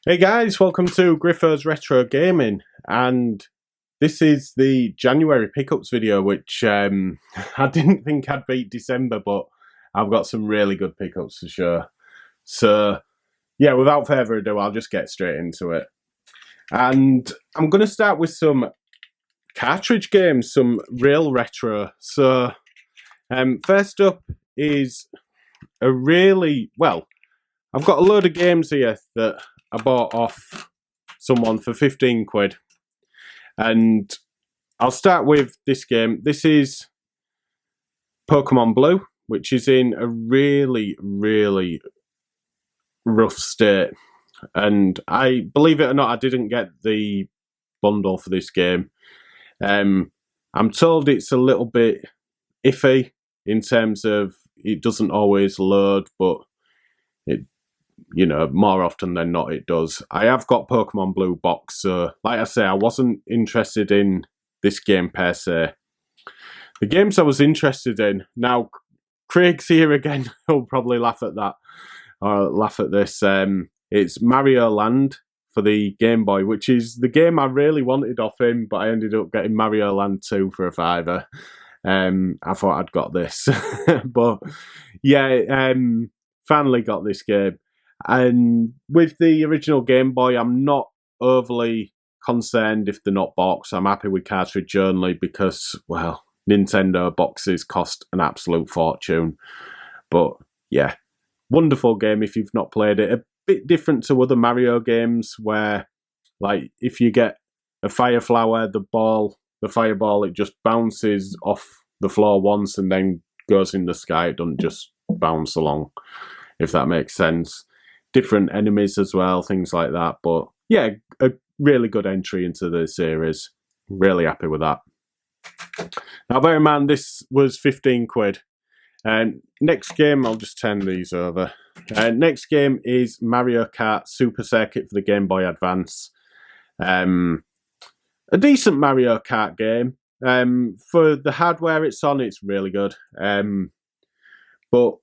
Hey guys, welcome to Griffo's Retro Gaming, and this is the January pickups video, which I didn't think I'd beat December, but I've got some really good pickups to show. So yeah, without further ado, I'll just get straight into it. And I'm going to start with some cartridge games, some real retro. So first up is a really, well, I've got a load of games here that I bought off someone for 15 quid. And I'll start with this game. This is Pokemon Blue, which is in a really, really rough state. And I, believe it or not, I didn't get the bundle for this game. I'm told it's a little bit iffy in terms of it doesn't always load, but it, you know, more often than not it does. I have got Pokemon Blue box, so like I say, I wasn't interested in this game per se. The games I was interested in, now Craig's here again, he'll probably laugh at that, or laugh at this. It's Mario Land for the Game Boy, which is the game I really wanted off him, but I ended up getting Mario Land 2 for a £5. I thought I'd got this. But yeah, finally got this game. And with the original Game Boy, I'm not overly concerned if they're not boxed. I'm happy with cartridge only because, well, Nintendo boxes cost an absolute fortune. But yeah, wonderful game if you've not played it. A bit different to other Mario games where, like, if you get a fire flower, the fireball, it just bounces off the floor once and then goes in the sky. It doesn't just bounce along, if that makes sense. Different enemies as well, things like that. But yeah, a really good entry into the series. Really happy with that. Now bear in mind, this was 15 quid. Next game, I'll just turn these over. Next game is Mario Kart Super Circuit for the Game Boy Advance. A decent Mario Kart game. For the hardware it's on, it's really good. But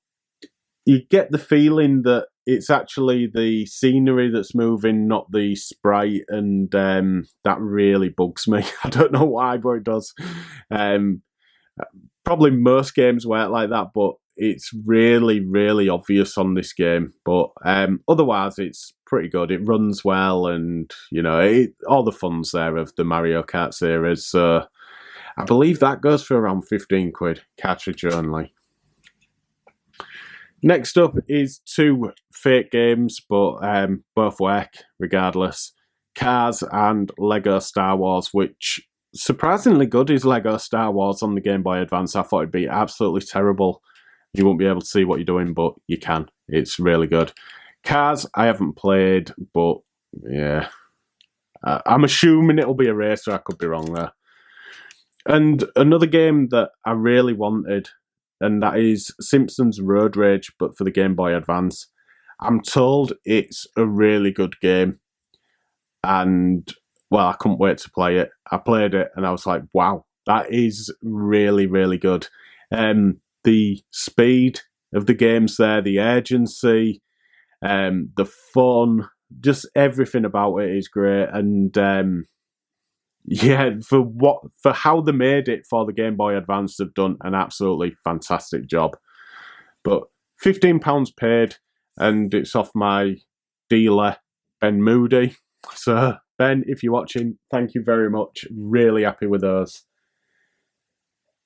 you get the feeling that it's actually the scenery that's moving, not the sprite, and that really bugs me. I don't know why, but it does. Probably most games work like that, but it's really, really obvious on this game. But otherwise, it's pretty good. It runs well, and you know, all the fun's there of the Mario Kart series. So I believe that goes for around 15 quid, cartridge only. Next up is two fake games, but both work regardless. Cars and Lego Star Wars, which surprisingly good is Lego Star Wars on the Game Boy Advance. I thought it'd be absolutely terrible. You won't be able to see what you're doing, but you can. It's really good. Cars, I haven't played, but yeah. I'm assuming it'll be a racer. I could be wrong there. And another game that I really wanted, and that is Simpsons Road Rage, but for the Game Boy Advance. I'm told it's a really good game. And, well, I couldn't wait to play it. I played it, and I was like, wow, that is really, really good. The speed of the game's there, the urgency, the fun, just everything about it is great. And, yeah, for how they made it for the Game Boy Advance, they've done an absolutely fantastic job. But £15 paid, and it's off my dealer, Ben Moody. So, Ben, if you're watching, thank you very much. Really happy with those.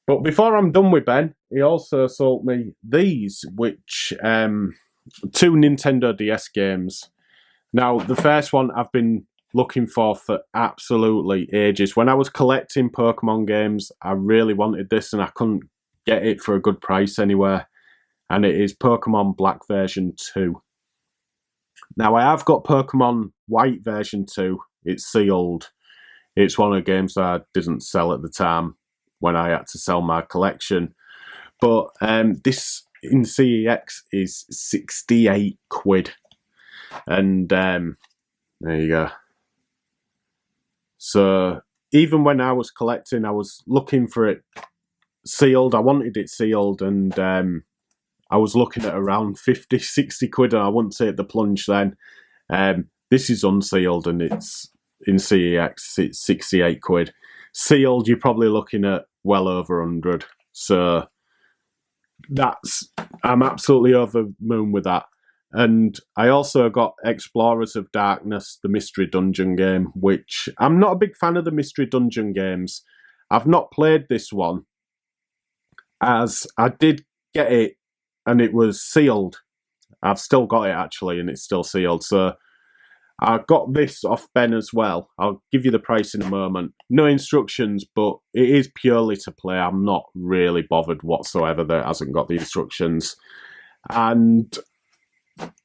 But before I'm done with Ben, he also sold me these, which two Nintendo DS games. Now, the first one I've been looking for absolutely ages. When I was collecting Pokemon games, I really wanted this and I couldn't get it for a good price anywhere. And it is Pokemon Black version 2. Now I have got Pokemon White version 2. It's sealed. It's one of the games that I didn't sell at the time when I had to sell my collection. But this in CEX is 68 quid. And there you go. So even when I was collecting, I was looking for it sealed. I wanted it sealed, and I was looking at around 50, 60 quid, and I wouldn't take the plunge then. This is unsealed and it's in CEX, it's 68 quid. Sealed, you're probably looking at well over 100. So I'm absolutely over the moon with that. And I also got Explorers of Darkness, the Mystery Dungeon game, which I'm not a big fan of the Mystery Dungeon games. I've not played this one, as I did get it and it was sealed. I've still got it actually, and it's still sealed. So I got this off Ben as well. I'll give you the price in a moment. No instructions, but it is purely to play. I'm not really bothered whatsoever that it hasn't got the instructions. And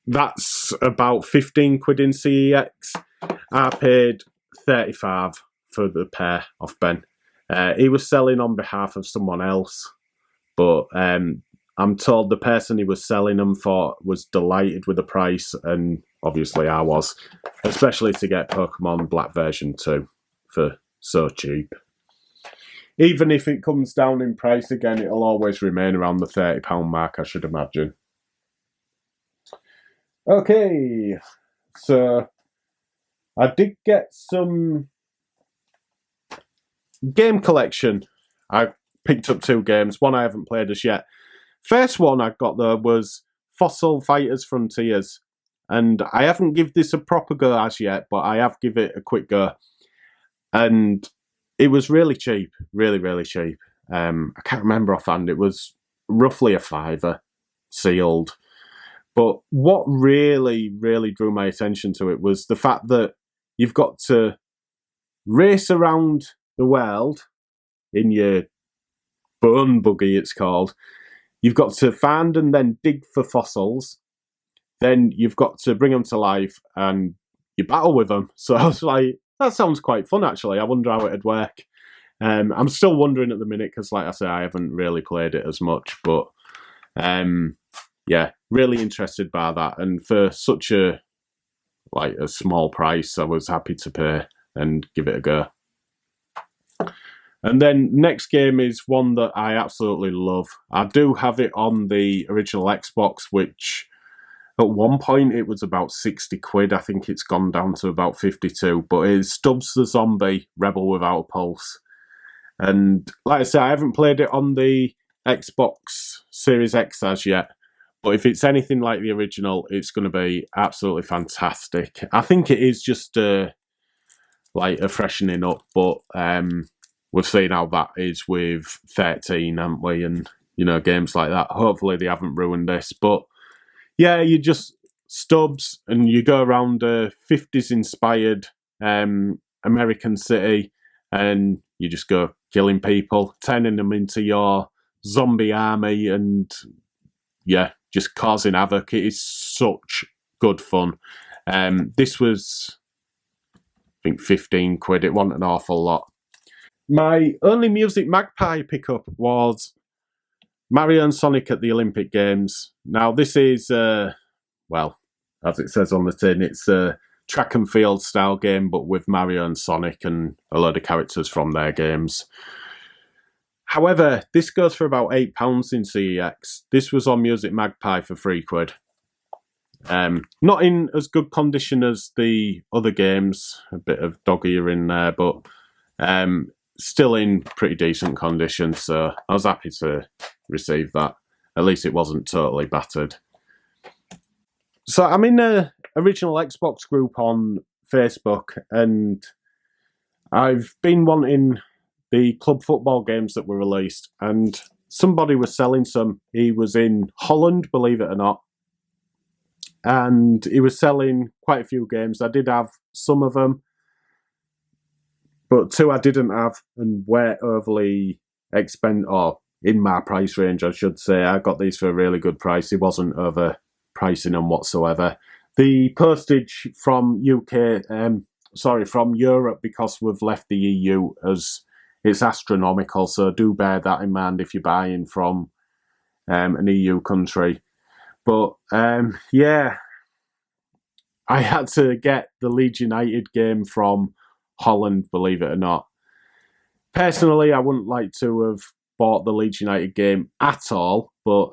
that's about 15 quid in CEX. I paid 35 for the pair off Ben. He was selling on behalf of someone else, but I'm told the person he was selling them for was delighted with the price, and obviously I was, especially to get Pokemon Black version 2 for so cheap. Even if it comes down in price again, it'll always remain around the £30 mark, I should imagine. Okay, so I did get some game collection. I picked up 2 games. One I haven't played as yet. First one I got though was Fossil Fighters Frontiers. And I haven't given this a proper go as yet, but I have given it a quick go. And it was really cheap. Really, really cheap. I can't remember offhand. It was roughly a £5 sealed. But what really, really drew my attention to it was the fact that you've got to race around the world in your bone buggy, it's called. You've got to find and then dig for fossils. Then you've got to bring them to life and you battle with them. So I was like, that sounds quite fun, actually. I wonder how it'd work. I'm still wondering at the minute because, like I say, I haven't really played it as much. But yeah, really interested by that. And for such a small price, I was happy to pay and give it a go. And then next game is one that I absolutely love. I do have it on the original Xbox, which at one point it was about 60 quid. I think it's gone down to about 52, but it's Stubbs the Zombie, Rebel Without a Pulse. And like I said, I haven't played it on the Xbox Series X as yet, but if it's anything like the original, it's going to be absolutely fantastic. I think it is just like a freshening up, but we've seen how that is with 13, haven't we? And, you know, games like that. Hopefully they haven't ruined this. But, yeah, you just Stubbs and you go around a 50s-inspired American city and you just go killing people, turning them into your zombie army and, yeah, just causing havoc. It is such good fun. This was, I think, 15 quid. It wasn't an awful lot. My only Music Magpie pickup was Mario and Sonic at the Olympic Games. Now, this is, well, as it says on the tin, it's a track and field style game, but with Mario and Sonic and a load of characters from their games. However, this goes for about £8 in CEX. This was on Music Magpie for 3 quid. Not in as good condition as the other games, a bit of dog ear in there, but still in pretty decent condition, so I was happy to receive that. At least it wasn't totally battered. So I'm in the original Xbox group on Facebook, and I've been wanting the club football games that were released, and somebody was selling some. He was in Holland, believe it or not, and he was selling quite a few games. I did have some of them, but 2 I didn't have and were overly expensive, or in my price range, I should say. I got these for a really good price. He wasn't overpricing them whatsoever. The postage from from Europe, because we've left the EU, it's astronomical. So do bear that in mind if you're buying from an EU country. But yeah, I had to get the Leeds United game from Holland, believe it or not. Personally, I wouldn't like to have bought the Leeds United game at all, but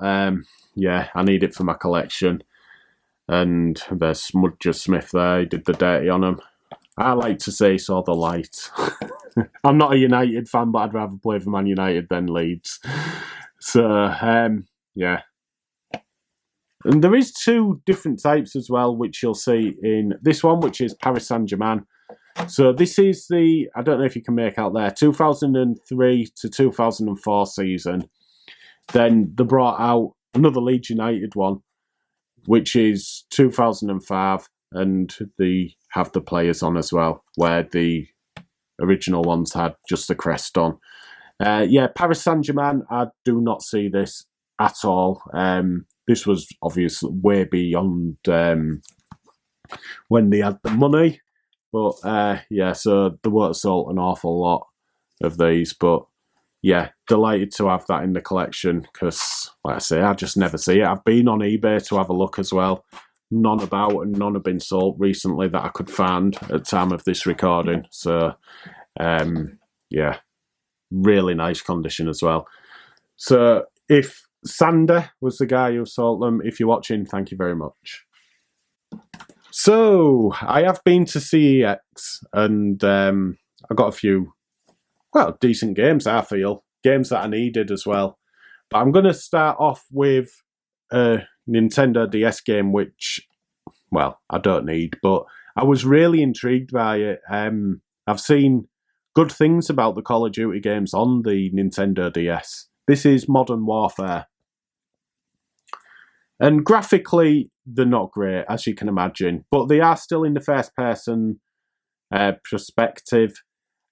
yeah, I need it for my collection. And there's Smudger Smith there, he did the dirty on him. I like to say saw the light. I'm not a United fan, but I'd rather play for Man United than Leeds. So, yeah. And there is two different types as well, which you'll see in this one, which is Paris Saint-Germain. So this is the, I don't know if you can make out there, 2003 to 2004 season. Then they brought out another Leeds United one, which is 2005, and they have the players on as well, where the original ones had just the crest on. Yeah, Paris Saint-Germain, I do not see this at all. This was obviously way beyond when they had the money. But yeah, so they won't have sold an awful lot of these. But yeah, delighted to have that in the collection because, like I say, I just never see it. I've been on eBay to have a look as well. None about and none have been sold recently that I could find at the time of this recording. So yeah, really nice condition as well. So if Sander was the guy who sold them, if you're watching, thank you very much. So I have been to CEX and I got a few, well, decent games, I feel. Games that I needed as well. But I'm going to start off with a Nintendo DS game, which, well, I don't need, but I was really intrigued by it. I've seen good things about the Call of Duty games on the Nintendo DS. This is Modern Warfare. And graphically, they're not great, as you can imagine, but they are still in the first-person perspective.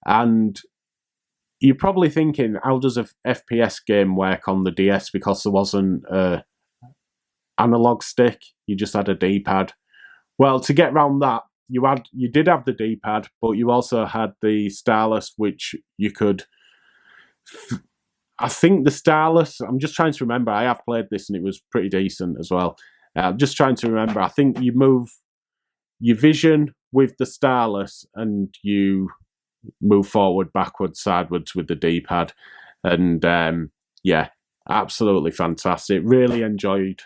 And you're probably thinking, how does a FPS game work on the DS? Because there wasn't an analog stick, you just had a D-pad. Well, to get around that, you did have the D-pad, but you also had the stylus, which you could... I think the stylus, I'm just trying to remember, I have played this and it was pretty decent as well. I'm just trying to remember, I think you move your vision with the stylus and you move forward, backwards, sideways with the D-pad. And yeah, absolutely fantastic. Really enjoyed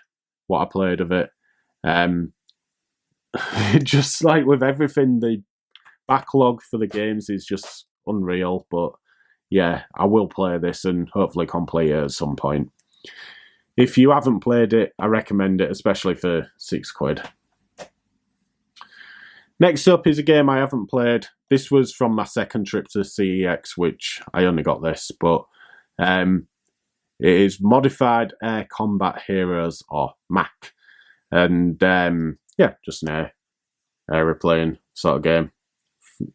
what I played of it. Just like with everything, the backlog for the games is just unreal, but yeah, I will play this and hopefully complete it at some point. If you haven't played it, I recommend it, especially for £6. Next up is a game I haven't played. This was from my second trip to CEX, which I only got this, but it is Modified Air Combat Heroes, or MAC. And yeah, just an aeroplane sort of game.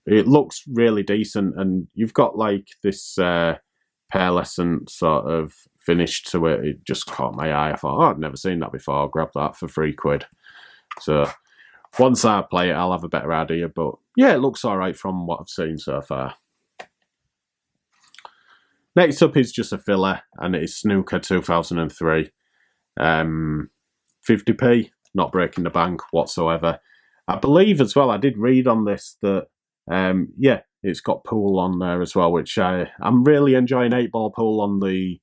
It looks really decent, and you've got like this pearlescent sort of finish to it. It just caught my eye. I thought, oh, I've never seen that before. I'll grab that for £3. So once I play it, I'll have a better idea. But yeah, it looks all right from what I've seen so far. Next up is just a filler, and it is Snooker 2003. 50p, not breaking the bank whatsoever. I believe as well, I did read on this that yeah, it's got pool on there as well, which I'm really enjoying 8-ball pool on the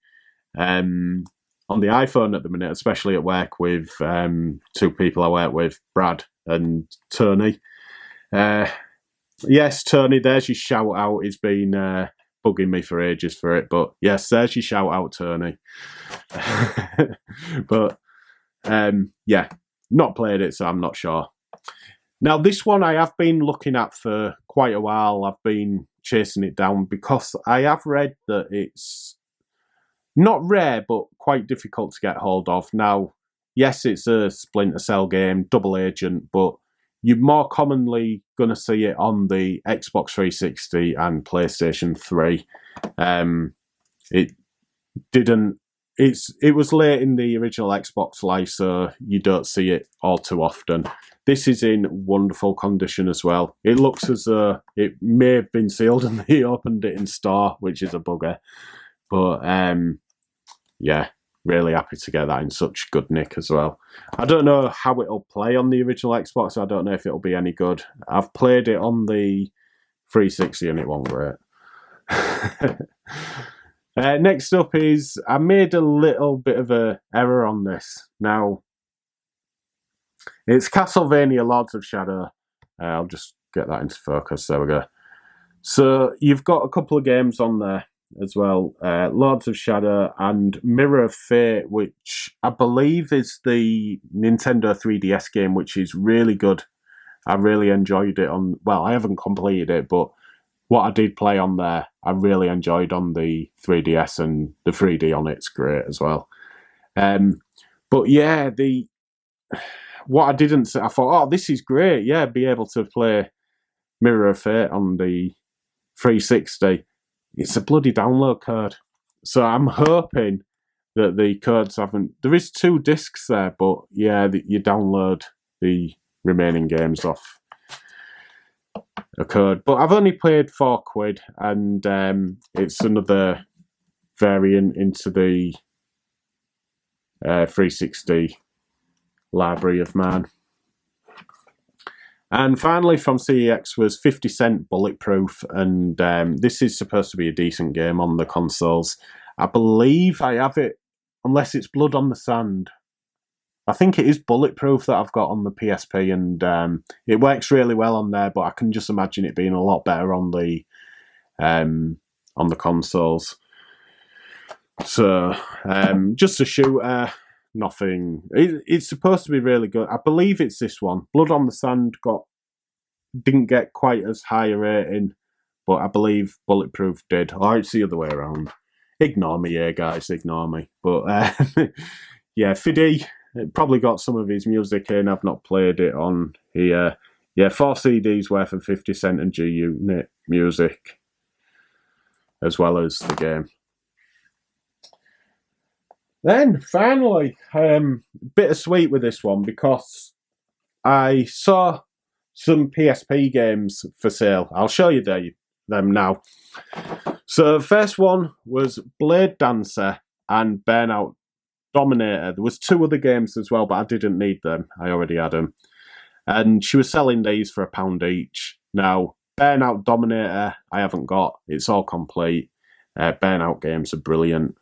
iPhone at the minute, especially at work with two people I work with, Brad and Tony. Yes, Tony, there's your shout out. He's been bugging me for ages for it, but yes, there's your shout out, Tony. But yeah, not played it, so I'm not sure. Now, this one I have been looking at for quite a while. I've been chasing it down because I have read that it's not rare, but quite difficult to get hold of. Now, yes, it's a Splinter Cell game, double agent, but you're more commonly going to see it on the Xbox 360 and PlayStation 3. It was late in the original Xbox life, so you don't see it all too often. This is in wonderful condition as well. It looks as though it may have been sealed and they opened it in store, which is a bugger. But yeah, really happy to get that in such good nick as well. I don't know how it'll play on the original Xbox. I don't know if it'll be any good. I've played it on the 360 and it wasn't great. Next up is, I made a little bit of an error on this. Now, It's Castlevania Lords of Shadow. I'll just get that into focus. There we go. So you've got a couple of games on there as well. Lords of Shadow and Mirror of Fate, which I believe is the Nintendo 3DS game, which is really good. I really enjoyed it on... Well, I haven't completed it, but what I did play on there, I really enjoyed on the 3DS, and the 3D on it's great as well. But yeah, what I didn't say, I thought, oh, this is great. Yeah, be able to play Mirror of Fate on the 360. It's a bloody download code. So I'm hoping that the codes haven't... There is 2 discs there, but yeah, you download the remaining games off a code. But I've only paid £4, and it's another variant into the 360 library of mine. And finally from CEX was 50 Cent Bulletproof, and this is supposed to be a decent game on the consoles. I believe I have it, unless it's Blood on the Sand. I think it is Bulletproof that I've got on the PSP, and it works really well on there, but I can just imagine it being a lot better on the consoles. So, just a shooter, nothing. It's supposed to be really good. I believe it's this one. Blood on the Sand didn't get quite as high a rating, but I believe Bulletproof did. Or it's the other way around. Ignore me here, guys, ignore me. But, yeah, Fiddy... It probably got some of his music in. I've not played it on here. Yeah, 4 CDs worth of 50 Cent and G-Unit music, as well as the game. Then, finally, bittersweet with this one, because I saw some PSP games for sale. I'll show you them now. So, the first one was Blade Dancer and Burnout Dominator. There was 2 other games as well, but I didn't need them. I already had them. And she was selling these for £1 each. Now, Burnout Dominator, I haven't got. It's all complete. Burnout games are brilliant.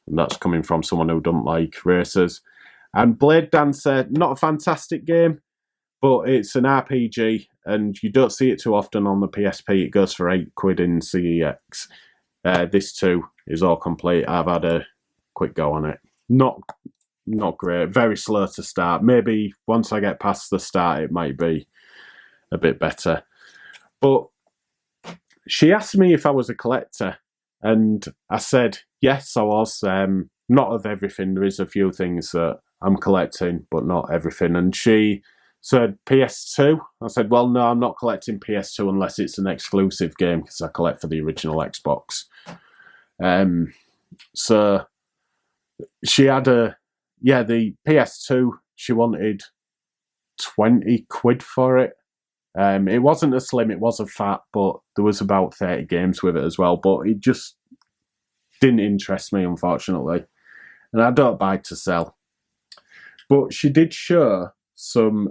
And that's coming from someone who doesn't like racers. And Blade Dancer, not a fantastic game, but it's an RPG, and you don't see it too often on the PSP. It goes for £8 in CEX. This too is all complete. I've had a quick go on it. Not great. Very slow to start. Maybe once I get past the start, it might be a bit better. But she asked me if I was a collector, and I said yes, I was. Not of everything. There is a few things that I'm collecting, but not everything. And she said PS2. I said, well, no, I'm not collecting PS2 unless it's an exclusive game, because I collect for the original Xbox. So she had the PS2, she wanted £20 for it. It wasn't a slim, it was a fat, but there was about 30 games with it as well. But it just didn't interest me, unfortunately. And I don't buy to sell. But she did show some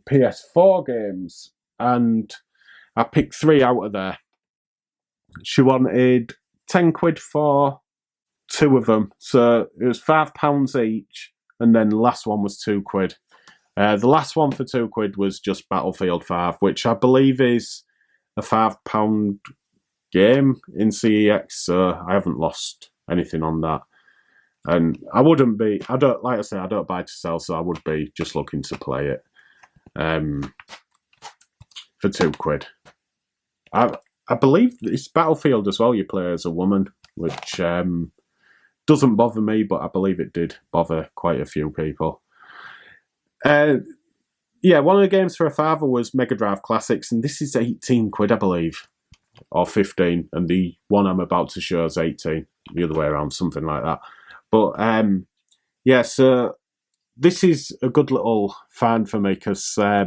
PS4 games, and I picked 3 out of there. She wanted £10 for 2 of them, so it was £5 each, and then the last one was £2. The last one for £2 was just Battlefield 5, which I believe is a £5 game in CEX, so I haven't lost anything on that. And I wouldn't be, I don't buy to sell, so I would be just looking to play it for £2. I believe it's Battlefield as well, you play as a woman, which doesn't bother me, but I believe it did bother quite a few people. Yeah, one of the games for a father was Mega Drive Classics, and this is £18, I believe, or 15, and the one I'm about to show is 18, the other way around, something like that. But yeah, so this is a good little find for me, because I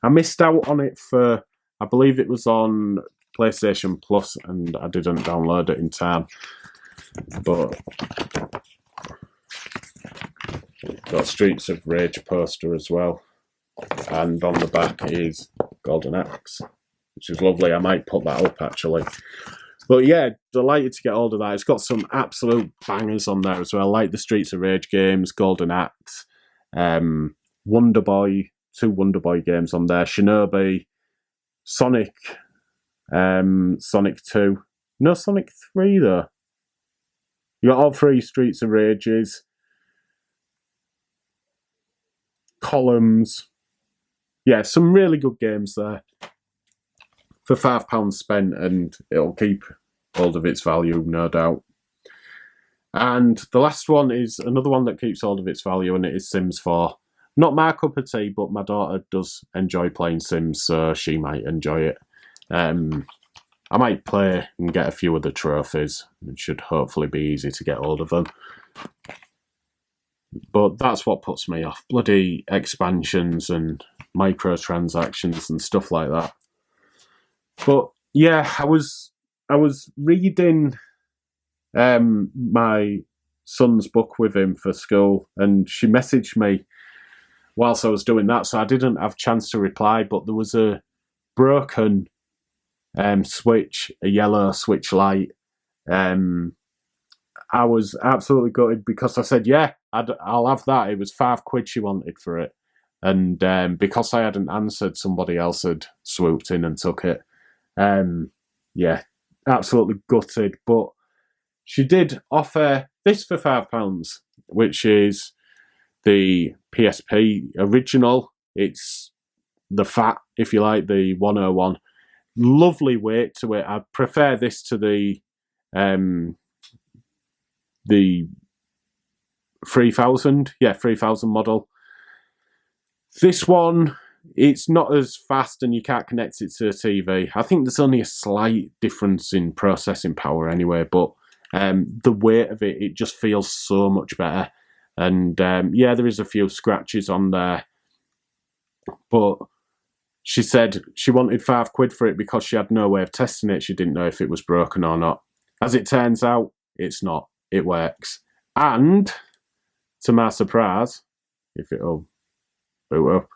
missed out on it for, I believe it was on PlayStation Plus, and I didn't download it in time. But got Streets of Rage poster as well, and on the back is Golden Axe, which is lovely. I might put that up actually. But yeah, delighted to get hold of that. It's got some absolute bangers on there as well, like the Streets of Rage games, Golden Axe, Wonder Boy, 2 Wonder Boy games on there. Shinobi, Sonic, Sonic 2. No Sonic 3 though. You got all 3 Streets of Rages, Columns. Yeah, some really good games there for £5 spent, and it'll keep hold of its value, no doubt. And the last one is another one that keeps hold of its value, and it is Sims 4. Not my cup of tea, but my daughter does enjoy playing Sims, so she might enjoy it. I might play and get a few of the trophies. It should hopefully be easy to get hold of them. But that's what puts me off. Bloody expansions and microtransactions and stuff like that. But yeah, I was reading my son's book with him for school, and she messaged me whilst I was doing that, so I didn't have a chance to reply, but there was a broken switch, a yellow switch light. I was absolutely gutted because I said, yeah, I'll have that. It was £5 she wanted for it. And because I hadn't answered, somebody else had swooped in and took it. Yeah, absolutely gutted. But she did offer this for £5, which is the PSP original. It's the fat, if you like, the 101. Lovely weight to it. I prefer this to the 3000. Yeah, 3000 model. This one, it's not as fast and you can't connect it to a TV. I think there's only a slight difference in processing power anyway, but the weight of it, it just feels so much better. And yeah, there is a few scratches on there, but she said she wanted £5 for it because she had no way of testing it. She didn't know if it was broken or not. As it turns out, it's not. It works. And to my surprise, if it'll boot up,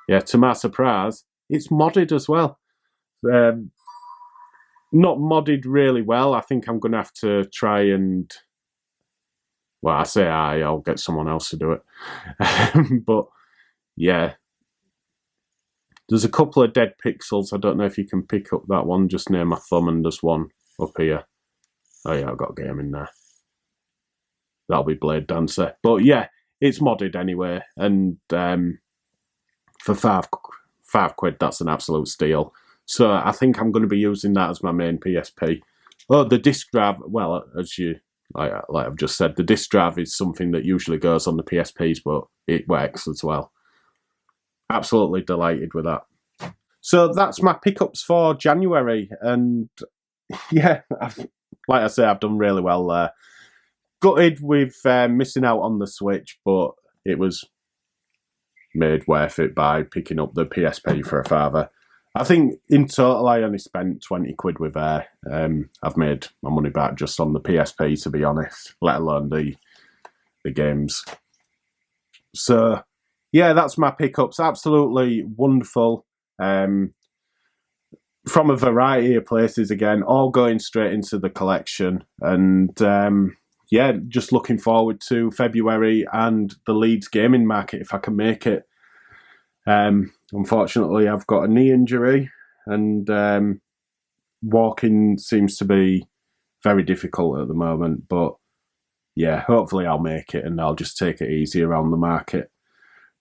yeah, to my surprise, it's modded as well. Not modded really well. I think I'm going to have to try and, well, I say I'll get someone else to do it. But yeah, there's a couple of dead pixels. I don't know if you can pick up that one just near my thumb, and there's one up here. Oh yeah, I've got a game in there. That'll be Blade Dancer. But yeah, it's modded anyway, and for £5, that's an absolute steal. So I think I'm going to be using that as my main PSP. Oh, the disk drive, well, as you like I've just said, the disk drive is something that usually goes on the PSPs, but it works as well. Absolutely delighted with that. So that's my pickups for January, and yeah, like I say, I've done really well there. Gutted with missing out on the Switch, but it was made worth it by picking up the PSP for a £5. I think in total I only spent £20 with her. I've made my money back just on the PSP, to be honest, let alone the games. So yeah, that's my pickups. Absolutely wonderful. From a variety of places again, all going straight into the collection. And yeah, just looking forward to February and the Leeds gaming market if I can make it. Unfortunately, I've got a knee injury, and walking seems to be very difficult at the moment. But yeah, hopefully I'll make it, and I'll just take it easy around the market.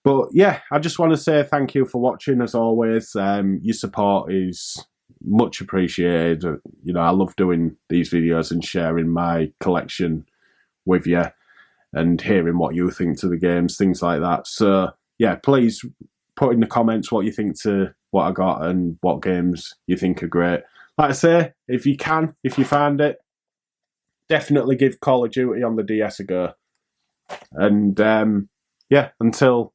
But yeah, I just want to say thank you for watching, as always. Your support is much appreciated. You know, I love doing these videos and sharing my collection with you and hearing what you think to the games, things like that. So yeah, please put in the comments what you think to what I got and what games you think are great. Like I say, if you can, if you find it, definitely give Call of Duty on the DS a go. And yeah, until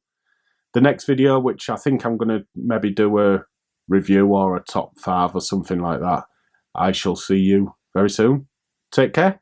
the next video, which I think I'm going to maybe do a review or a top 5 or something like that, I shall see you very soon. Take care.